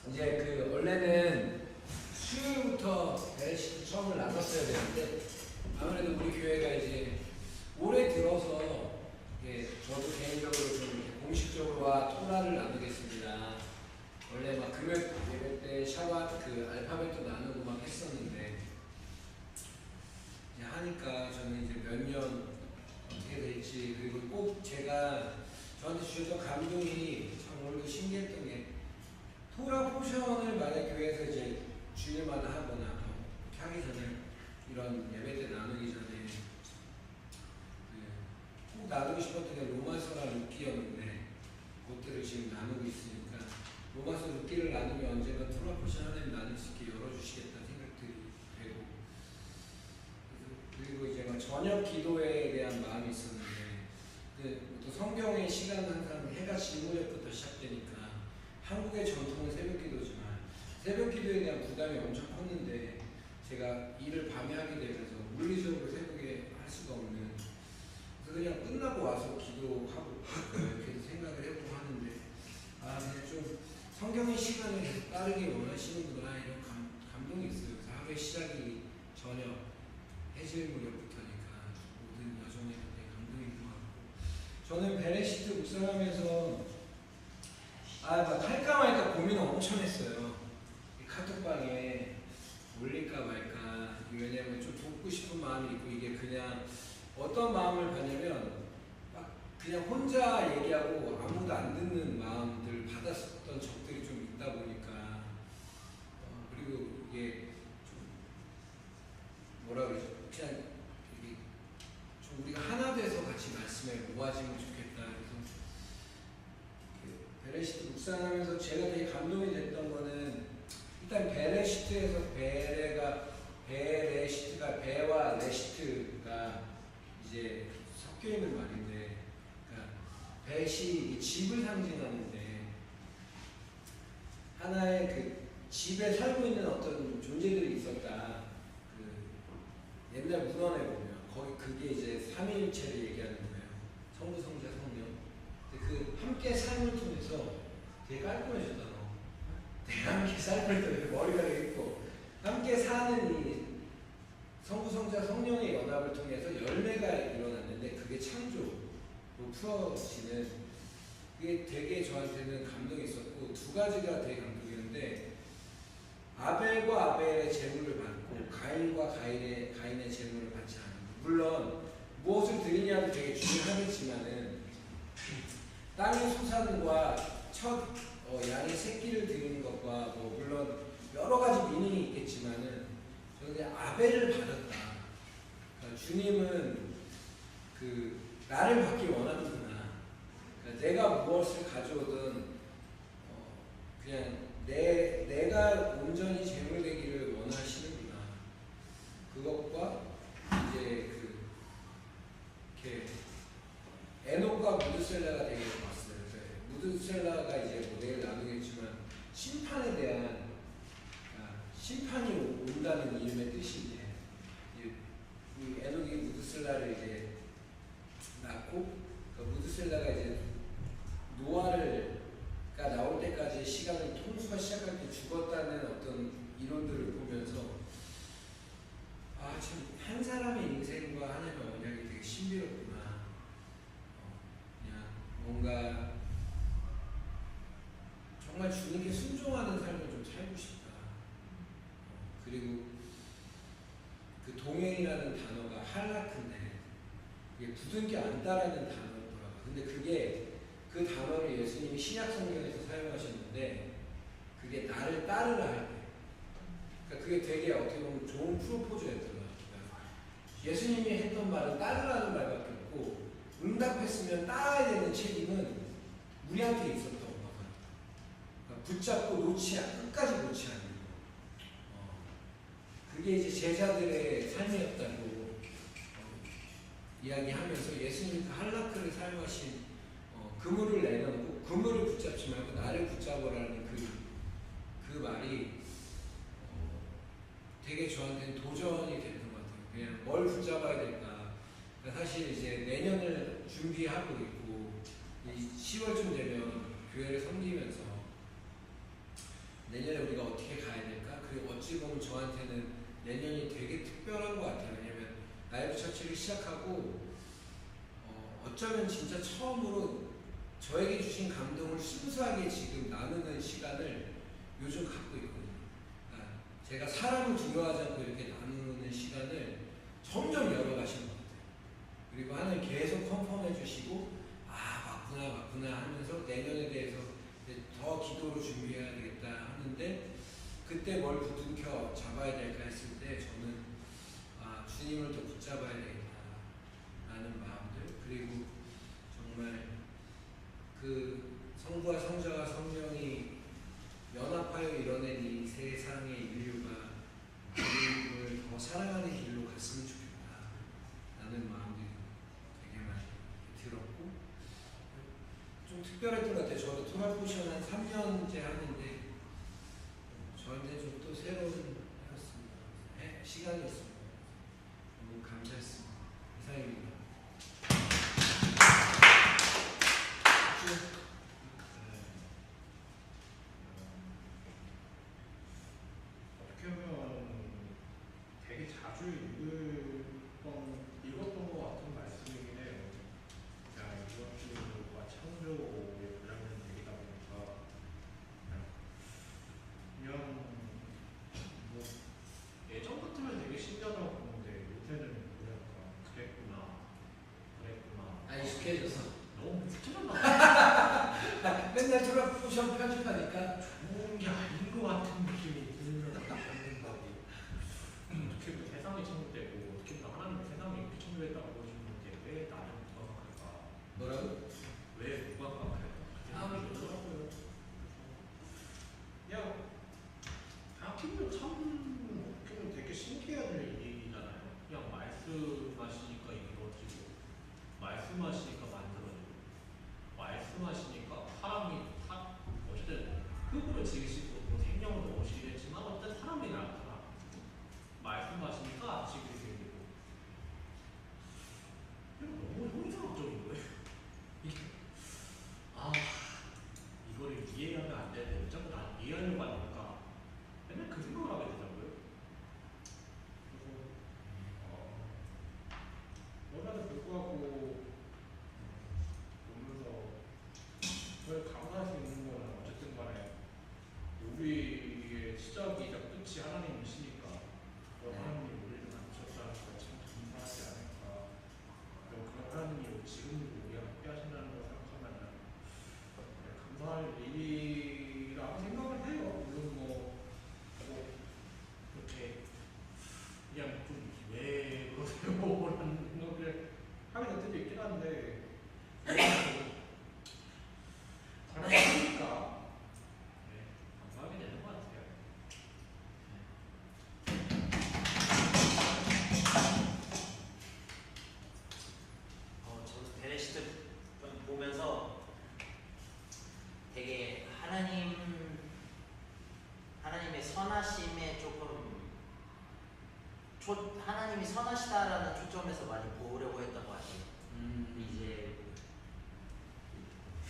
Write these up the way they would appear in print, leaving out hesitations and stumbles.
이제 그 원래는 수요일부터 베레시트 처음을 나눴어야 되는데 아무래도 우리 교회가 이제 올해 들어서 저도 개인적으로 좀 공식적으로와 토라를 나누겠습니다. 원래 막 금요 예배 때 샤bat 그 알파벳도 나누고 막 했었는데 이제 하니까 저는 이제 몇 년 어떻게 될지, 그리고 꼭 제가 저한테 주셨던 감동이 참 오늘도 신기했던 게, 토라 포션을 만약 교회에서 이제 주일마다 하거나 하기 전에 이런 예배 때 나누기 전에 꼭 나누고 싶었던 게 로마서랑 룻기였는데 그것들을 지금 나누고 있으니까 로마서 룻기를 나누면 언젠가 토라 포션 하나님 나눌 수 있게 열어주시겠다 생각들이 되고, 그리고 이제 막 저녁 기도에 대한 마음이 있었는데 또 성경의 시간은 항상 해가 지는 무렵부터 시작되니까 한국의 전통은 새벽 기도지만 새벽 기도에 대한 부담이 엄청 컸는데 제가 일을 밤에 하게 되면서 물리적으로 새벽에 할 수가 없는, 그래서 그냥 끝나고 와서 기도하고 이렇게 생각을 해보고 하는데 그냥 좀 성경의 시간을 계속 따르기 원하시는구나 이런 감동이 있어요. 그래서 하루의 시작이 저녁 해질 무렵부터니까 모든 여정에 되게 감동이 있는 것 같고, 저는 베레시트 묵상하면서 막 할까 말까 고민을 엄청 했어요. 카톡방에 올릴까 말까. 왜냐면 좀 돕고 싶은 마음이 있고, 이게 그냥 어떤 마음을 가냐면 막 그냥 혼자 얘기하고 아무도 안 듣는 마음들 받았었던 적들이 좀 있다 보니까 그리고 이게 좀 뭐라 그러죠? 그냥 이게 좀 우리가 하나 돼서 같이 말씀에 모아지면 좋겠다. 그래서 베레시트 묵상하면서 제가 되게 감동이 됐던 거는, 일단 베레시트에서 베레시트가 베와 레시트가 이제 섞여 있는 말인데, 그러니까 벳이 집을 상징하는데 하나의 그 집에 살고 있는 어떤 존재들이 있었다. 그 옛날 문헌에 보면 거기 그게 이제 삼위일체를 얘기하는 거예요. 성부, 성자, 성령. 그 함께 삶을 통해서 되게 깔끔해졌다. 되게 함께 삶을 통해서 머리가 되게 있고 함께 사는 이 성부, 성자, 성령의 연합을 통해서 열매가 일어났는데 그게 창조로 풀어지는, 그게 되게 저한테는 감동이 있었고, 두 가지가 되게 감동이었는데, 아벨과 아벨의 제물을 받고 가인과 가인의 제물을 받지 않는, 물론 무엇을 드리냐도 되게 중요하겠지만은 땅의 소산과 첫 양의 새끼를 드리는 것과 물론 여러 가지 미닝이 있겠지만은 저는 아벨을 받았다. 그러니까 주님은 그 나를 받기 원하는구나. 그러니까 내가 무엇을 가져오든 그냥 내가 온전히 제물되기를 원하시는구나. 그것과 이제 이렇게 에녹과 무드셀라가 되게 좋았어요. 무드셀라가 이제 내일 나누겠지만 심판에 대한 심판이 온다는 이름의 뜻인데, 이 에녹이 무드셀라를 이제 낳고 그 무드셀라가 이제 노아가 나올 때까지 시간을 통수가 시작할 때 죽었다는 어떤 이론들을 보면서 참 한 사람의 인생과 하나님의 언약이 되게 신비롭구나. 그냥 뭔가 정말 주님께 순종하는 삶을 좀 살고 싶다. 그리고 그 동행이라는 단어가 할라크인데 이게 부둥켜 안다라는 단어더라고요. 근데 그게 그 단어를 예수님이 신약 성경에서 사용하셨는데 그게 나를 따르라 할 때, 그러니까 그게 되게 어떻게 보면 좋은 프로포즈였더라고요. 예수님이 했던 말은 따르라는 말밖에 없고 응답했으면 따라야 되는 책임은 우리한테 있었던 거거든요. 그러니까 붙잡고 끝까지 놓지 않는 거. 그게 이제 제자들의 삶이었다고 이야기하면서 예수님이 그 할라크를 사용하신 그물을 내려놓고 그물을 붙잡지 말고 나를 붙잡으라는 그 말이 되게 저한테는 도전이 되는 것 같아요. 그냥 뭘 붙잡아야 될까. 그러니까 사실 이제 내년을 준비하고 있고 10월쯤 되면 교회를 섬기면서 내년에 우리가 어떻게 가야 될까? 그리고 어찌 보면 저한테는 내년이 되게 특별한 것 같아요. 왜냐면 라이브 처치를 시작하고 어쩌면 진짜 처음으로 저에게 주신 감동을 순수하게 지금 나누는 시간을 요즘 갖고 있거든요. 그러니까 제가 사람을 두려워하지 않고 이렇게 나누는 시간을 점점 열어가시는 것 같아요. 그리고 하나님 계속 컨펌해 주시고 맞구나 하면서 내년에 대해서 이제 더 기도로 준비해야 되겠다 하는데 그때 뭘 부둥켜 잡아야 될까 했을 때 저는 주님을 더 붙잡아야 되겠다라는 마음들 그리고 정말 그 성부와 성자와 성령이 연합하여 이뤄낸 이 세상의 인류가 주님을 더 사랑하는 길로 갔으면 좋겠다라는 마음이 되게 많이 들었고 좀 특별했던 것 같아요. 저도 토라포션 한 3년째 하는데 저한테 좀 또 새로운 시간이었습니다. 너무 감사했습니다. 이상입니다. 어떻게 보면 되게 자주 읽었던 것 같은 말씀이긴 해요. 그냥 이번 주가 창조의 분량된 얘기다 보니까 그냥 뭐 예전 같으면 되게 신기하다고 보는데 요새는 뭐랄까 그랬구나 익숙해져서 너무 익숙해졌나 맨날 토라포션 편집하니까 좋은 게 아닌 것 같은 느낌이 들는 거고 어떻게 보면 세상이 창조되고 어떻게 보면 하나님이 세상을 이렇게 창조했다고 보여주는데 왜 나를 무감각할까? 뭐라고? 왜 무감각할까? 생각이 들더라고요. 그냥 생각해보면 참 어떻게 보면 되게 신기한 일이잖아요. 그냥 말씀하시니까 이루어지고 말씀하시니까 만들어지고 말씀하시니까 사람이 어쨌든 흙으로 지으시고 뭐 생명을 넣으시겠지만 어쨌든 사람이 나타나 말씀하시니까 지그리 생기고 너무 형이상학적인 거예요. 이게 이거를 이해하면 안 되는데 왜 자꾸 나 이해하려고 하니까 맨날 그 생각을 하게 되더라고요. 그래서 그럼에도 불구하고 보면서 저희 감사할 수 있는 거는 어쨌든 간에 우리의 시작이자 끝이 하나님이시니까 하나님이 우리를 만드셨다는 걸 참 감사하지 않을까. 그리고 그 하나님이 지금도 우리와 함께 하신다는 걸 생각하면 감사할 일이라고 생각을 해요. 물론 뭐 이렇게 그냥 좀 왜 그러세요? 라는 생각을 하게 될 때도 있긴 한데 잘하니까 감사하게 되는 것 같아요. 저는 베네시트 보면서 되게 하나님의 선하심에 조금 하나님이 선하시다라는 초점에서 많이 보려고 했던 것 같아요. 이제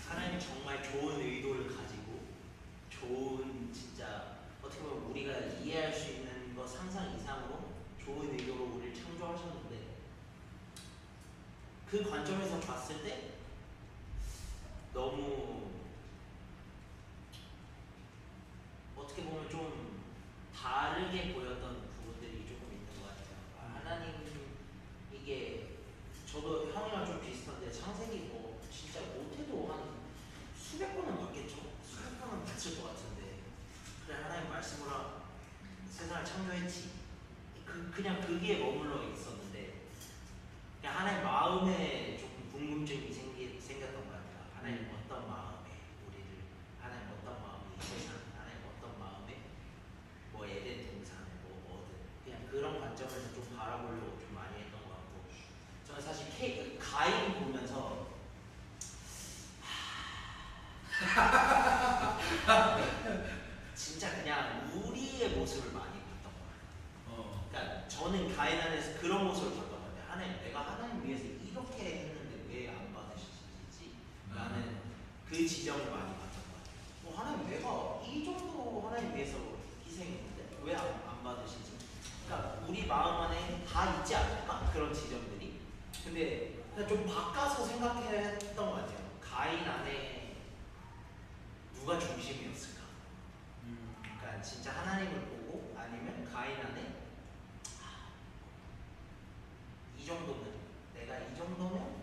하나님이 정말 좋은 의도를 가지고 좋은 진짜 어떻게 보면 우리가 이해할 수 있는 것 상상 이상으로 좋은 의도로 우리를 창조하셨는데 그 관점에서 봤을 때 너무 어떻게 보면 좀 다르게 보였던 부분들이 조금 있는 것 같아요. 하나님 이게 저도 형이랑 좀 비슷한데 창세기 뭐 진짜 못해도 한 수백 번은 봤겠죠? 수백 번은 봤을 것 같은데 그래 하나님 말씀으로 세상을 창조했지 그냥 거기에 머물러 있었는데 그냥 하나님 마음에 조금 궁금증이 생겼던 것 같아요. 하나님 어떤 마음에 우리를 하나님 어떤 마음에 이 세상 하나님 어떤 마음에 뭐 에덴 동산 뭐든 그냥 그런 관점에서 좀 바라보려고 좀 많이 했던 것 같고 저는 사실 가인 보면서 진짜 그냥 우리의 모습을 많이 봤던 것 같아요. 그러니까 저는 가인 안에서 그런 모습을 봤던 것 같아요. 하나님 내가 하나님 위해서 이렇게 했는데 왜 안 받으시지? 라는 그 지점을 많이 봤던 것 같아요. 하나님 내가 이 정도 하나님 위해서 희생했는데 왜 안 받으시지? 그러니까 우리 마음 안에 다 있지 않을까? 그런 지점들이. 근데 그냥 좀 바꿔서 생각했던 것 같아요. 가인 안에 누가 중심이었을까? 그러니까 진짜 하나님을 보고 아니면 가인 안에 이 정도면 내가 이 정도면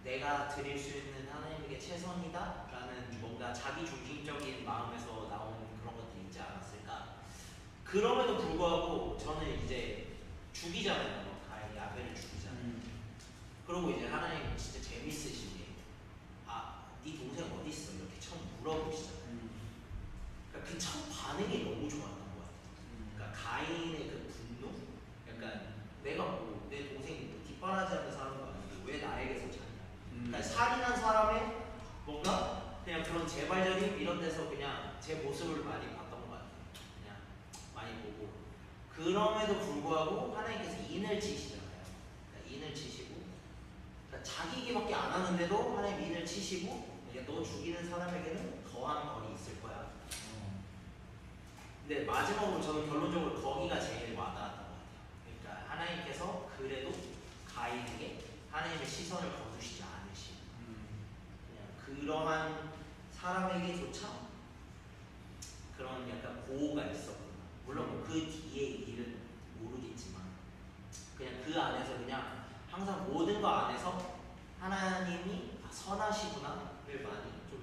내가 드릴 수 있는 하나님에게 최선이다라는 뭔가 자기 중심적인 마음에서 나오는 그런 것들이 있지 않았을까? 그럼에도 불구하고 저는 이제 죽이잖아요. 가인이 아벨을 죽이잖아요. 그러고 이제 하나님 진짜 재밌으신 게 네 동생 어디 있어? 이렇게 처음 물어보시잖아요. 그러니까 그 첫 반응이 너무 좋았던 것 같아요. 그러니까 가인의 그 분노, 약간 내가 뭐 내 동생이 뭐 뒷바라지하는 사람도 아니고 왜 나에게서 자냐? 그러니까 살인한 사람의 뭔가 그냥 그런 재발절임 이런 데서 그냥 제 모습을 많이 봤던 것 같아요. 그냥 많이 보고 그럼에도 불구하고 하나님께서 인을 치시잖아요. 그러니까 인을 치시고 그러니까 자기에게밖에 안 하는데도 하나님 인을 치시고 너 죽이는 사람에게는 더한 벌이 있을 거야. 근데 마지막으로 저는 결론적으로 거기가 제일 와닿았던 것 같아요. 그러니까 하나님께서 그래도 가인에게 하나님의 시선을 거두시지 않으시고 그냥 그러한 사람에게조차 그런 약간 보호가 있었구나. 물론 뭐그 뒤에 일은 모르겠지만 그냥 그 안에서 그냥 항상 모든 거 안에서 하나님이 선하시구나를 많이 좀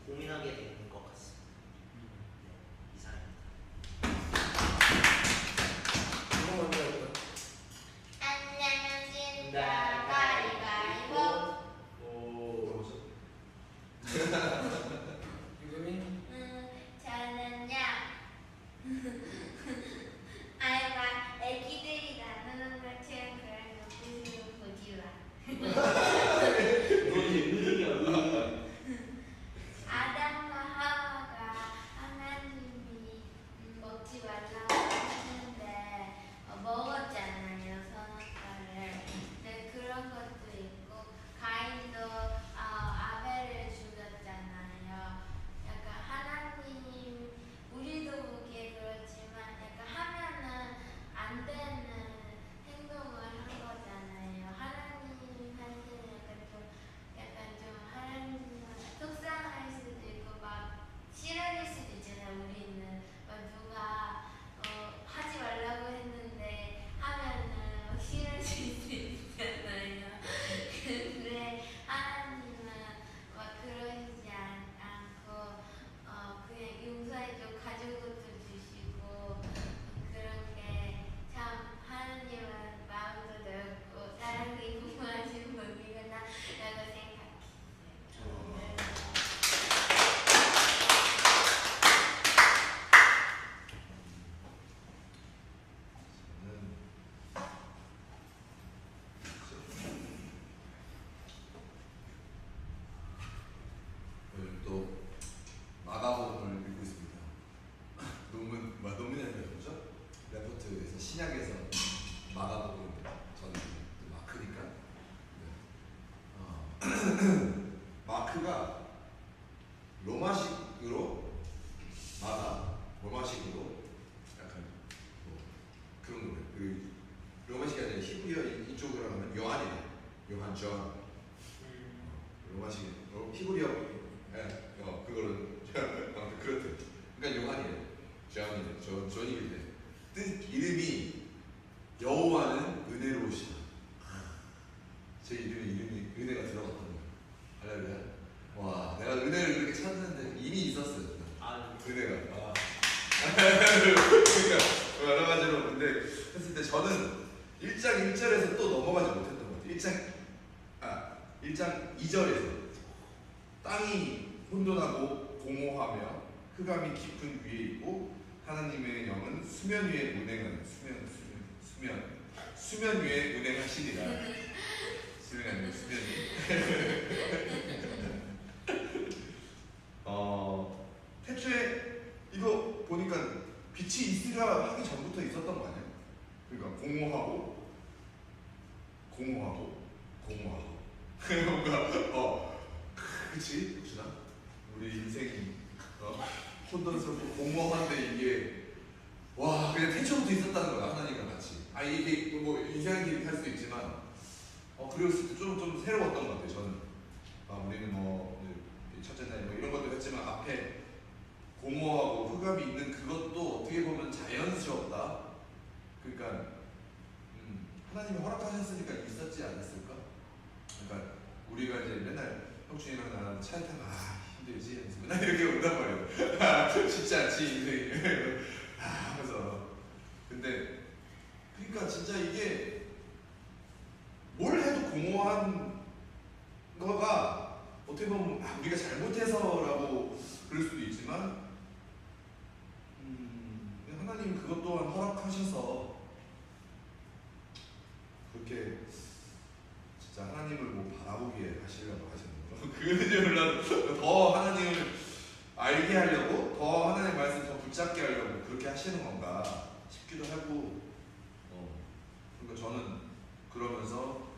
고민하게 되는 것 같습니다. 네, 이상입니다. 이거 먼저 할까요? 안 내면 진다 가위바위보. 뭐죠? 유금이? 저는요. 아이 막 애기들이 나누는 것처럼 그런 눈빛으로 보지 마. 아담과 하와가 하나님이 먹지 말라고 했는데 먹었잖아요, 선악과를. 네, 그런 것도 있고 가인도 아벨을 죽였잖아요. 약간 하나님 우리도 보기에 그렇지만 약간 하면은 안 되는 행동을 한 거잖아요. 하나님 한테는 약간 좀 하나님 속상할 수도 있고 막 싫어질 수도 있잖아요. 우리는 막 누가 하지 말라고 했는데 하면은 싫어질 수 있잖아요. 근데 하나님은 막 그러시지 않고 그냥 용서해줘 가진 것도 주시고 그런 게 참 하나님은 마음도 넓고 사랑이 풍부하신 분이구나 라고 생각해요. 오늘 또 마가복음을 읽고 있습니다. 논문이 아니라 뭐죠? 레포트에서 신약에서 마가복음 저는 마크니까 마크가 로마식으로 로마식으로 약간 뭐 그런 거예요. 그 로마식이 아니라 히브리어 이쪽으로 하면 요한이래. 요한 존. 로마식 히브리어 그거는 아무튼 그렇대. 그러니까 요한이래. 존이래. 뜻 이름이 여호와는 은혜로우시다. 제 이름이 은혜가 들어갔던 거예요. 할렐루야. 와, 내가 은혜를 그렇게 찾는데 이미 있었어요. 은혜가. 그러니까 여러 가지로 근데 했을 때 저는 1장 1절에서 또 넘어가지 못했던 것 같아요. 1장 2절에서 땅이 혼돈하고 공허하며 흑암이 깊은 위에 있고 하나님의 영은 수면 위에 운행하는 수면 위에 운행하시리라. 수면이 아니라 태초에 이거 보니까 빛이 있으라 하기 전부터 있었던 거 아니에요? 그러니까 공허하고 뭔가 그치? 우리 인생이 혼돈스럽고 공허한데 이게 와 그냥 태초부터 있었다는 거야 하나님과 같이. 아 이게 뭐 인생 기획할 수도 있지만 그랬을 때 좀 새로웠던 것 같아요 저는. 우리는 뭐 첫째 날 뭐 이런 것도 했지만 앞에 공허하고 흑암이 있는 그것도 어떻게 보면 자연스럽다. 그러니까 하나님이 허락하셨으니까 있었지 않았을까? 그러니까 우리가 이제 맨날 형준이랑 나랑 차에 타면 힘들지? 맨날 이렇게 온단 말이에요. 쉽지 않지 인생이. 하면서 근데 그러니까 진짜 이게 뭘 해도 공허한 거가 어떻게 보면 우리가 잘못해서라고 그럴 수도 있지만 하나님 그것 또한 허락하셔서 그렇게 진짜 하나님을 뭐 바라보게 하시려고 하시는 거. 그건지 몰라도 더 하나님을 알게 하려고 더 하나님의 말씀 더 붙잡게 하려고 그렇게 하시는 건가 싶기도 하고 그러니까 저는 그러면서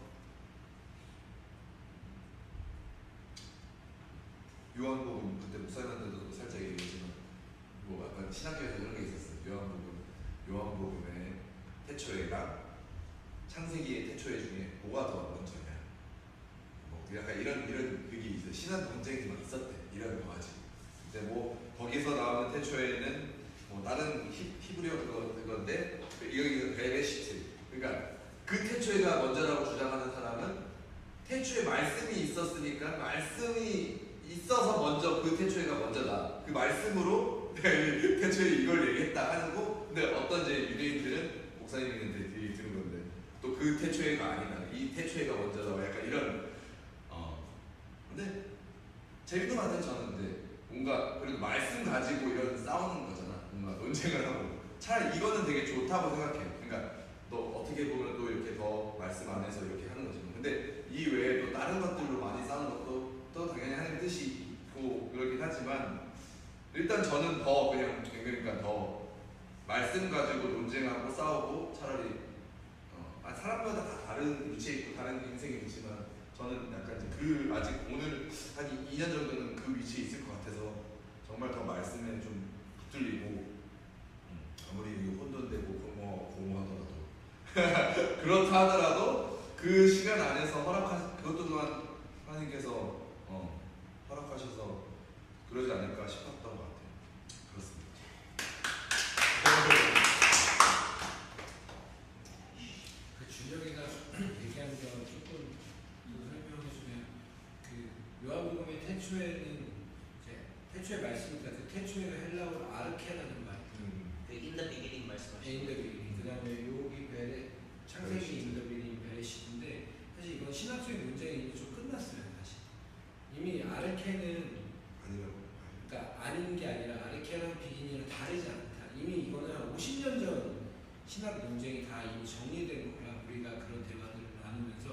요한복음 그때 목사님한테도 살짝 얘기했지만 뭐 약간 신학교에서 이런 게 있었어요. 요한복음의 태초에랑 창세기의 태초에 중에 뭐가 더 먼저냐 뭐 약간 이런 그게 있어요. 신학 논쟁이 막 있었대 이런 거 가지고. 근데 뭐 거기서 나오는 태초에는 뭐 다른 히브리어 그건데 여기 베레시트 그러니까 그 태초에가 먼저라고 주장하는 사람은 태초에 말씀이 있었으니까 말씀이 있어서 먼저 그 태초에가 먼저다. 그 말씀으로 태초에 이걸 얘기했다 하는 거. 근데 어떤 이제 유대인들은 목사님한테 들은 건데 또 그 태초에가 아니다. 이 태초에가 먼저다. 약간 이런 근데 재밌는 것 같아요 저는. 근데 뭔가 그래도 말씀 가지고 이런 싸우는 거잖아. 뭔가 논쟁을 하고 차라리 이거는 되게 좋다고 생각해요. 그러니까 또 어떻게 보면 또 이렇게 더 말씀 안에서 이렇게 하는 거죠. 근데 이 외에 또 다른 것들로 많이 싸우는 것도 또 당연히 하나님 뜻이 있고 그러긴 하지만 일단 저는 더 그냥 그러니까 더 말씀 가지고 논쟁하고 싸우고 차라리 사람마다 다 다른 위치에 있고 다른 인생이 있지만 저는 약간 이제 그 아직 오늘 한 2년 정도는 그 위치에 있을 것 같아서 정말 더 말씀에 좀 붙들리고 아무리 혼돈되고 공허하더라도 그렇다 하더라도 그 시간 안에서 그것도 또한 하나님께서 허락하셔서 그러지 않을까 싶었던 것 같아요. 그렇습니다. 그 준혁이가 얘기한 점 조금 설명해주면 그 요한복음의 태초에는 이제 태초의 말씀이니까 그 태초에가 헬라어로 아르케라는 말. 그 in the beginning 말씀하시는 in the beginning. 그다음에 여기 창세기 in the beginning 베레시트인데 사실 이건 신학적인 논쟁이 이미 좀 끝났어요 사실. 이미 아르케는 그러니까 아닌 게 아니라 아르케랑 비기니는 다르지 않다. 이미 이거는 한 50년 전 신학 논쟁이 다 이미 정리된 거라 우리가 그런 대화들을 나누면서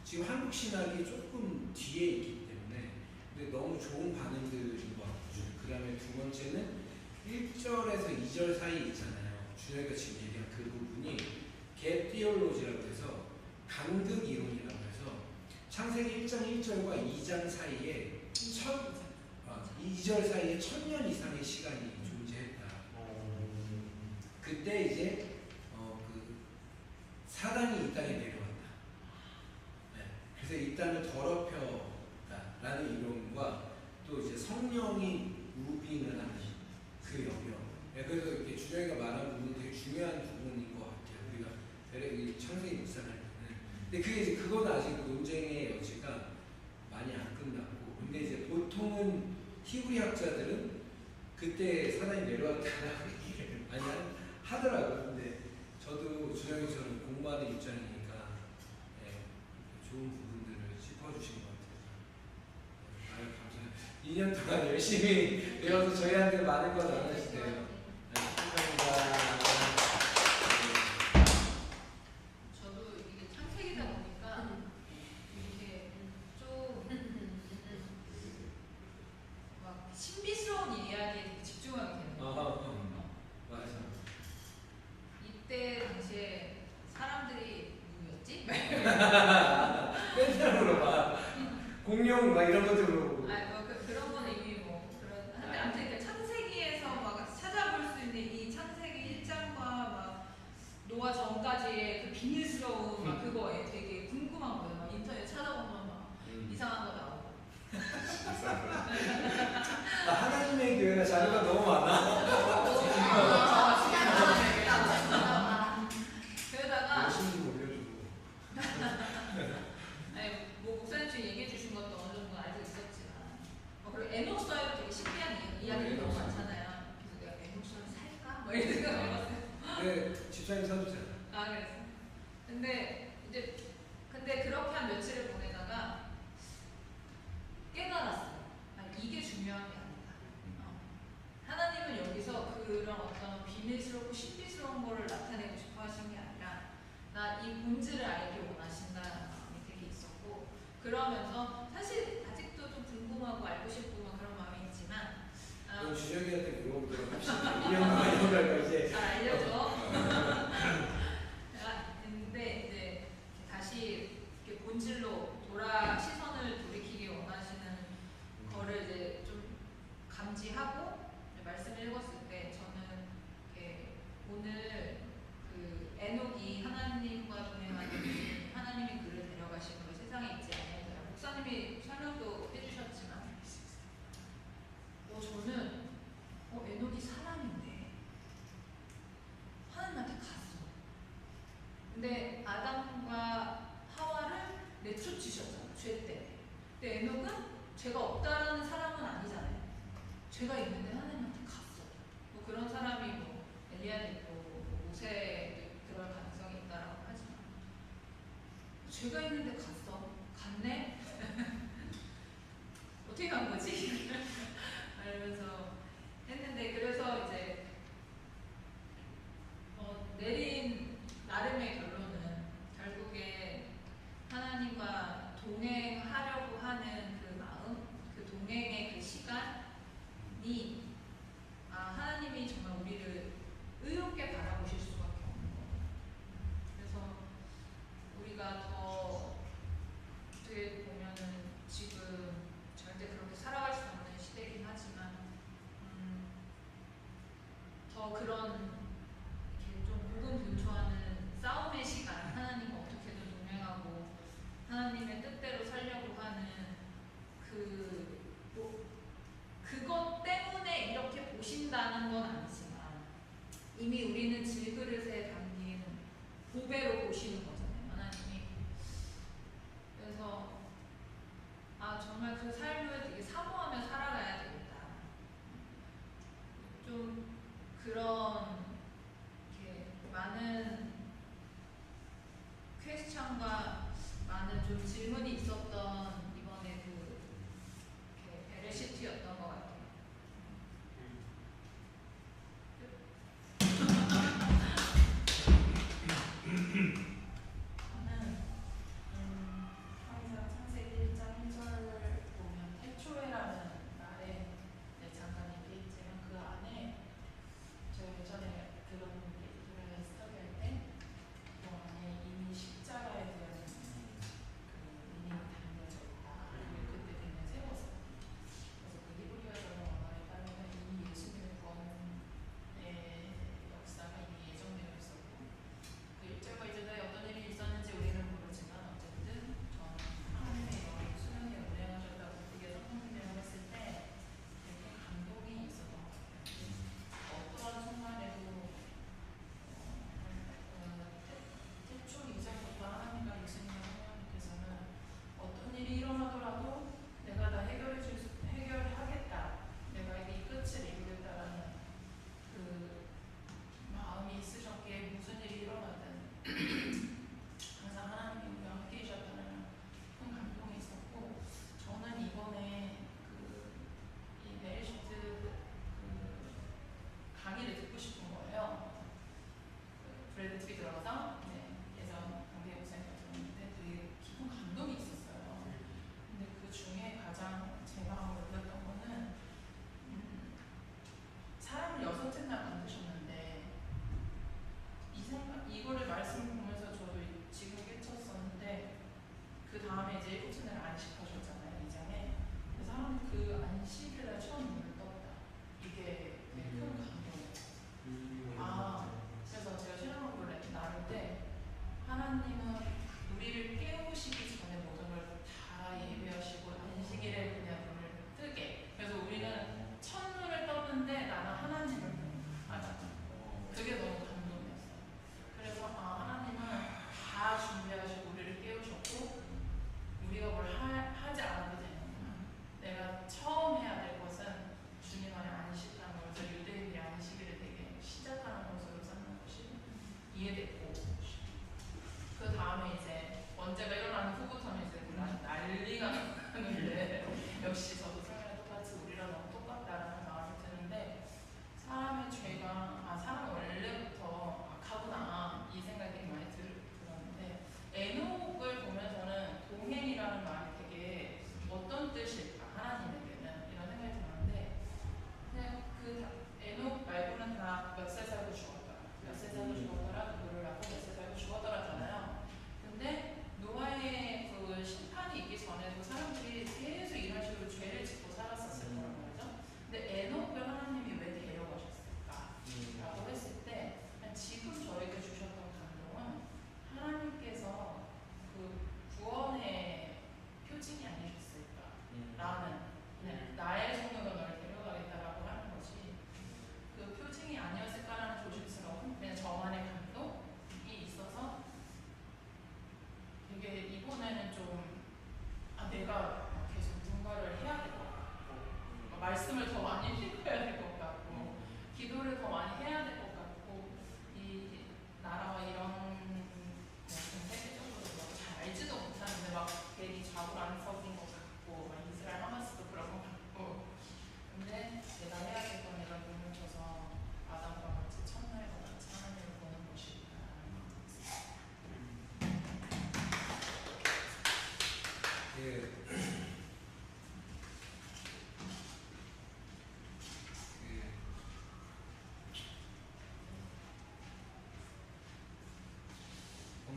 지금 한국 신학이 조금 뒤에 있기 때문에 근데 너무 좋은 반응들인 것 같고 그 다음에 두 번째는 1절에서 2절 사이 있잖아요. 준혁이가 지금 얘기한 그 부분이 갭티올로지라고 해서 간극 이론이라고 해서 창세기 1장 1절과 2장 사이에 2절 사이에 1000년 이상의 시간이 존재했다. 그때 이제 그 사단이 이 땅에 내려왔다. 네. 그래서 이 땅을 더럽혔다라는 이론과 또 이제 성령이 무빙을 하는 그 영역. 네. 그래서 이렇게 준혁이가 말한 부분은 되게 중요한 부분인 것 같아요. 우리가 창세기 묵상할 때는. 근데 그게 이제 그건 아직 논쟁의 여지가 많이 안 끝났고, 근데 이제 보통은 히브리 학자들은 그때 사단이 내려왔다라고 얘기를 많이 하더라고요. 근데 저도 준혁이처럼 공부하는 입장이니까 네, 좋은 부분들을 짚어주신 것 같아요. 아유 감사합니다. 2년 동안 열심히 배워서 저희한테 많은 걸 나눠주세요. 네, 감사합니다. 저도 이게 창세기다 보니까 이렇게 좀 막 신비스러운 이야기에 되게 집중하게 되는 거예요. 맞아. 이때 당시에 사람들이 누구였지? 맨날 물어봐. 공룡 막 이런 것들 물어보고. 그런 거는 이미 뭐 그런. 근데 아무튼 그 창세기에서 많잖아요. 그래서 내가 애국수를 살까? 뭐 이런 생각 해봤어요. 네, 집사님 사주잖아. 아 그랬어. 근데 이제 그렇게 한 며칠을 보내다가 깨달았어요. 아, 이게 중요한 게 아니다. 하나님은 여기서 그런 어떤 비밀스럽고 신비스러운 거를 나타내고 싶어 하신 게 아니라 나 이 본질을 알기 원하신다는 마음이 되게 있었고, 그러면서 사실 아직도 좀 궁금하고 알고 싶고 막 그런 마음이 있지만 그럼 준혁이한테 물어보도록 합시다. 2년 만에 이걸 이제. 알려줘. 근데 이제 다시 이렇게 본질로 시선을 돌이키기 원하시는 거를 이제 좀 감지하고 말씀을 읽었을 때 저는 이렇게 오늘 그 에녹이 하나님과 동행하는 하나님이 그를 데려가심으로 세상에 있지 않아요. 목사님이 설명도 해주셨지만 저는 에녹이 사람인데 하나님한테 갔어. 근데 아담과 하와를 내쫓으셨잖아, 죄 때문에. 근데 에녹은 죄가 없다라는 사람은 아니잖아요. 죄가 있는데 하나님한테 갔어. 뭐 그런 사람이 뭐 엘리야도 있고 뭐 모세도 그럴 가능성이 있다라고 하지만 죄가 있는데 갔어. 갔네? 어떻게 간 거지? 이러면서 했는데, 그래서 이제 내린 나름의 결론은 결국에 하나님과 동행하려고 하는 그 마음, 그 동행의 그 시간이 하나님이 정말 우리를 의롭게 바라보실 수밖에 없는 거예요. 그래서 우리가 더 어떻게 보면은 지금 절대 그렇게 살아갈 수 없는 시대이긴 하지만 더 그런 좀 고군분투하는 싸움의 시간, 하나님과 어떻게든 동행하고 하나님의 뜻대로 살려고 하는 그것 때문에 이렇게 보신다는 건 아니지만 이미 우리는 질그릇에 담긴 보배로 보시는 거잖아요, 하나님이. 그래서 정말 그 삶을 되게 사모하며 살아가야 되겠다. 좀 그런 많은 퀘스천과 많은 좀 질문이 있었던 이번에 베레시트였던 것 같아요. 저는 항상 창세기 1장 1절을 보면 태초에라는 말에 잠깐 얘기했지만 그 안에 제가 예전에 그런 얘기를 스터디할 때 그 안에 이미 십자가에 대한 그 의미가 담겨져 있다. 그때 그냥 세웠어요. 그래서 그 히브리어적인 언어에 따르면 이미 예수님의 구원의 역사가 이미 예정되어 있었고, 그 일절과 이절에 어떤 일이 있었는지 우리는 모르지만 어쨌든 저는 하나님의 영을 수명에 운행하셨다고 그게 성경을 했을 때 되게 감동이 있었던 것 같아요. 어떠한 순간에도 태초 이전부터 하나님과 예수님과 하나님께서는 어떤 일이 일어나더라도 내가 다 해결하겠다, 내가 이 끝을 이루겠다라는 그 마음이 있으셨기에 무슨 일이 일어나든 항상 하나님이 우리와 함께 계셨다는 큰 감동이 있었고, 저는 이번에 이 베레시트 강의를 듣고 싶은 거예요. 브래드 TV 들어가서 예전 강대 목사님과 들었는데 되게 깊은 감동이 있었어요. 근데 그 중에 가장 제 마음을 울렸던 거는 사람을 여섯째 날 만드셨는데 이거를 말씀 보면서 저도 지금 깨쳤었는데, 그 다음에 이제 일곱째 날 안식하셨잖아요, 2장에. 그래서 하나님 그 안식일에 처음 눈을 떴다. 이게 되게 큰 감동이에요. 그래서 제가 신앙공부를 나눌 때 하나님은 우리를 깨우시기 전에 모든 걸 다 예비하시고 안식일에 그냥 눈을 뜨게. 그래서 우리는 첫눈을 떴는데 나는 하나님을 알았다. 그게 너무 감동이었어요. 그래서 하나님은 다 준비하시고 우리를 깨우셨고 우리가 뭘 하지 않아도 되는구나. 내가 처음 해야 될 것을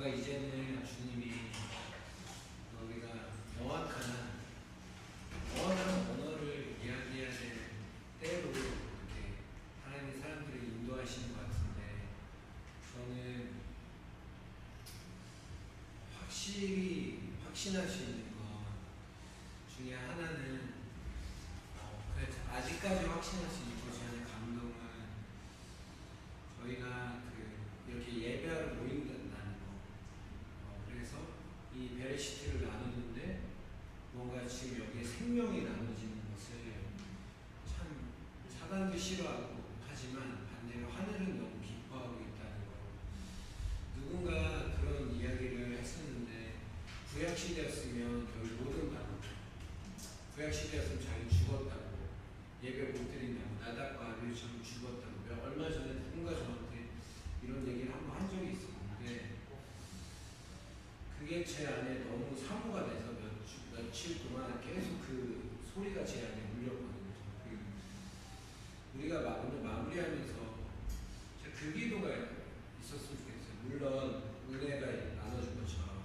뭔가 이제는 주님이 우리가 명확한 언어를 이야기해야 될 때로 이렇게 하나님이 사람들을 인도하시는 것 같은데, 저는 확신할 수 있는 것 중에 하나는 아직까지 확신할 수 있고 저는 감동은 저희가 이렇게 예배하러 모인다는 거. 그래서 이 베레시트를 나누는데 뭔가 지금 여기에 생명이 나눠지는 것을 참 사단도 싫어하고 하지만 반대로 하늘은 너무 기뻐하고 있다는 거. 누군가 그런 이야기를 했었는데 구약시대였으면 결국 모든 말 구약시대였으면 자기 죽었다고, 예배 못 드린다고, 나답과 아비처럼 죽었다고. 얼마 전에 누군가 저한테 이런 얘기를 한번 한 적이 있었는데 그게 제 안에 너무 사고가 돼서 며칠 동안 계속 그 소리가 제 안에 울렸거든요. 우리가 오늘 마무리하면서 그 기도가 있었으면 좋겠어요. 물론 은혜가 나눠준 것처럼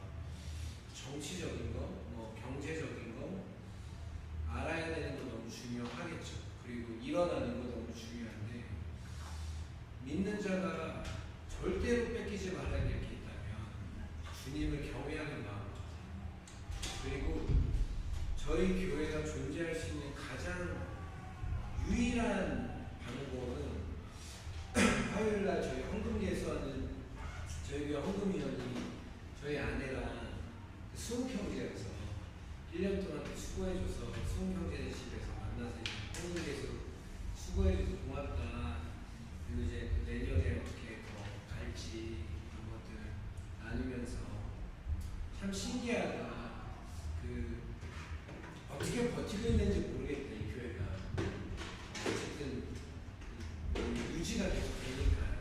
정치적인 거, 경제적인 거 알아야 되는 거 너무 중요하겠죠. 그리고 일어나는 거 너무 중요한데, 믿는 자가 절대로 뺏기지 말아야 될 게 있다면 주님을 경외하는 마음, 그리고 저희 교회가 존재할 수 있는 가장 유일한 방법은 화요일날 저희 헌금예수 하는 저희 교회 헌금위원이 저희 아내랑 수흥형제에서 1년 동안 수고해줘서 수흥형제 집에서 만나서 헌금예수 수고해줘서 고맙다. 그리고 이제 내년에 어떻게 더 갈지 이런 것들 나누면서 참 신기하다. 어떻게 버티고 있는지 모르겠다, 이 교회가. 어쨌든 유지가 계속 되니까요.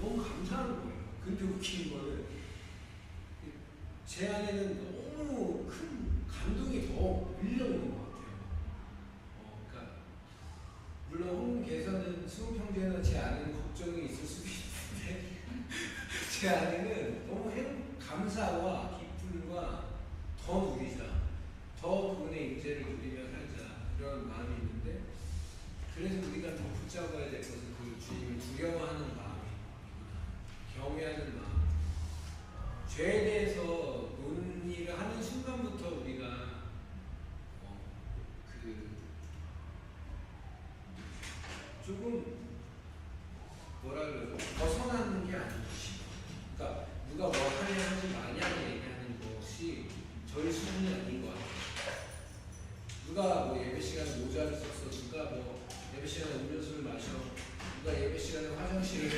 너무 감사한 거예요. 근데 웃긴 거는 제 안에는 너무 큰 감동이 더 밀려오는 것 같아요. 그러니까 물론 홍계에서는 수흥형제나 제 안에는 걱정이 있을 수도 있는데 제 안에는 너무 감사와 기쁨과 더 누리자, 더 그분의 임재를 누리며 살자, 이런 마음이 있는데, 그래서 우리가 더 붙잡아야 될 것은 그 주님을 두려워하는 마음이구나, 경외하는 마음. 죄에 대해서 논의를 하는 순간부터 우리가 조금 뭐라 그러죠? 벗어나는 게 아니지. 그러니까 누가 뭐 하냐 하지 마냐 얘기하는 것이 저희 수준이 아닌 것 같아요. 누가 뭐 예배 시간에 모자를 썼어, 누가 뭐 예배 시간에 음료수를 마셔, 누가 예배 시간에 화장실을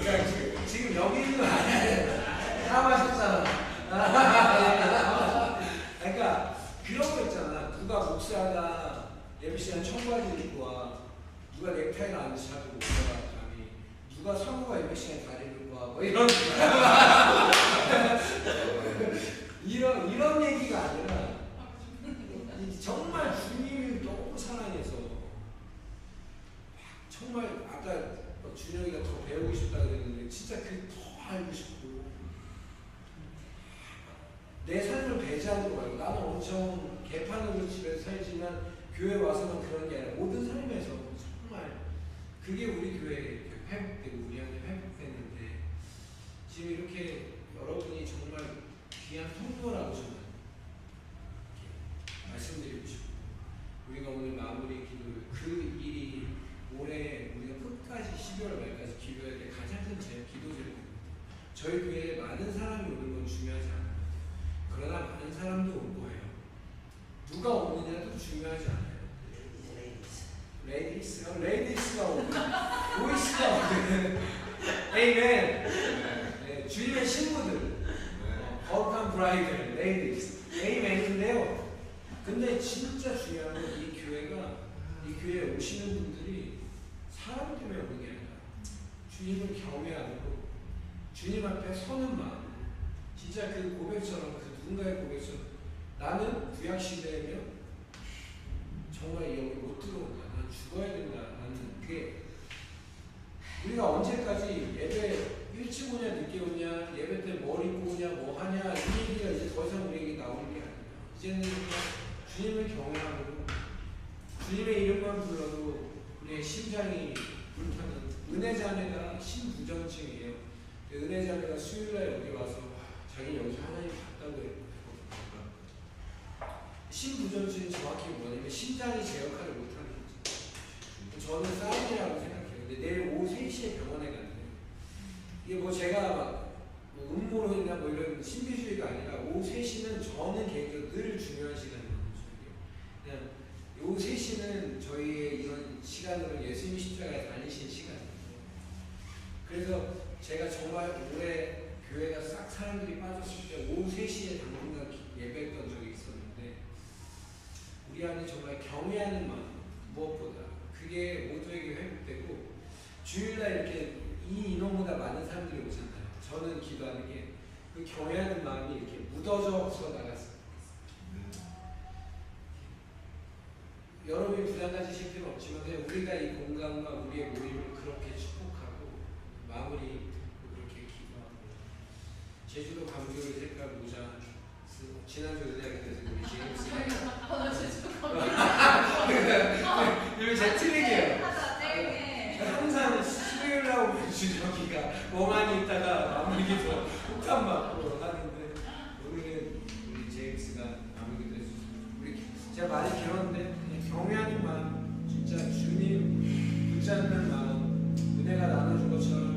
그러니까 지금 여기 있는 거 아니야? 다 마셨잖아. 그러니까 그런 거 있잖아. 누가 목사가 예배 시간 청바지 입고 와, 누가 넥타이를 안 차고 목사가 감히, 누가 사모가 예배 시간에 다리를 입고 와, 뭐 이런 이런 얘기가 아니라 정말 주님을 너무 사랑해서 정말 아까 준영이가 더 배우고 싶다 그랬는데 진짜 더 알고 싶고, 내 삶을 배제하는 거 말고 나는 엄청 개판으로 집에서 살지만 교회 와서는 그런 게 아니라 모든 삶에서 정말 그게 우리 교회에 회복되고 우리한테 회복됐는데, 지금 이렇게 여러분이 정말 귀한 통로라고 저는 말씀드리고 싶고, 우리가 오늘 마무리 기도를 그 일이 올해 우리가 끝까지 12월 말까지 기도해야 될 가장 큰 기도 제목입니다. 저희 교회에 많은 사람이 오는 건 중요하지 않아요. 그러나 많은 사람도 올 거예요. 누가 오느냐도 중요하지 않아요. 레이디스가 오고 보이스가 오고 에이멘. 네, 주님의 신부들, 거룩한 브라이드, 레이디스, 에이멘인데요. 근데 진짜 중요한 건 이 교회에 오시는 분들이 사람 때문에 오는 게 아니라 주님을 경외하고 주님 앞에 서는 마음. 진짜 그 고백처럼, 그 누군가의 고백처럼, 나는 구약 시대면 정말 여기 못 들어온다. 난 죽어야 된다라는 게 우리가 언제까지 예배 일찍 오냐 늦게 오냐 예배 때 뭘 입고 오냐 뭐 하냐 이 얘기가 이제 더 이상 우리에게 나오는 게 아니라 이제는 그냥 주님을 경외하고 주님의 이름만 불러도 우리의 심장이 불타는 은혜자매가 신부전증이에요. 은혜자매가 수요일날 여기 와서 자기 여기서 하나님 봤다고 해요. 신부전증이 정확히 뭐냐면 심장이 제 역할을 못하는 거죠. 저는 사인이라고 생각해요. 근데 내일 오후 3시에 병원에 갔는데 이게 뭐 제가 뭐 음모론이나 뭐 이런 신비주의가 아니라 오후 3시는 저는 개인적으로 늘 중요한 시간이거든요. 그냥 오후 3시는 저희의 이런 시간으로 예수님 십자가에 달리신 시간이에요. 그래서 제가 정말 올해 교회가 싹 사람들이 빠졌을 때 오후 3시에 당분간 예배했던 적이 있었는데 우리 안에 정말 경외하는 마음 무엇보다 그게 모두에게 회복되고 주일날 이렇게 이 인원보다 많은 사람들이 오잖아요. 저는 기도하는 게 그 경외하는 마음이 이렇게 묻어져서 나갔어요. 여러분이 부담 가지실 필요는 없지만 그냥 우리가 이 공간과 우리의 모임을 그렇게 축복하고 마무리 그렇게 기도하고 제주도 감귤 색깔 모자 쓰고 지난주 은혜학교에서 우리 제임스 이거 제 트릭이에요. 항상 수요일 날 오면 주저기가 멍하니 있다가 마무리기도 폭탄 맞고 하는데 오늘은 우리 제임스가 마무리기도 해주셨어요. 우리 제가 말이 길었는데 경외하는 마음, 진짜 주님 붙잡는 마음, 은혜가 나눠준 것처럼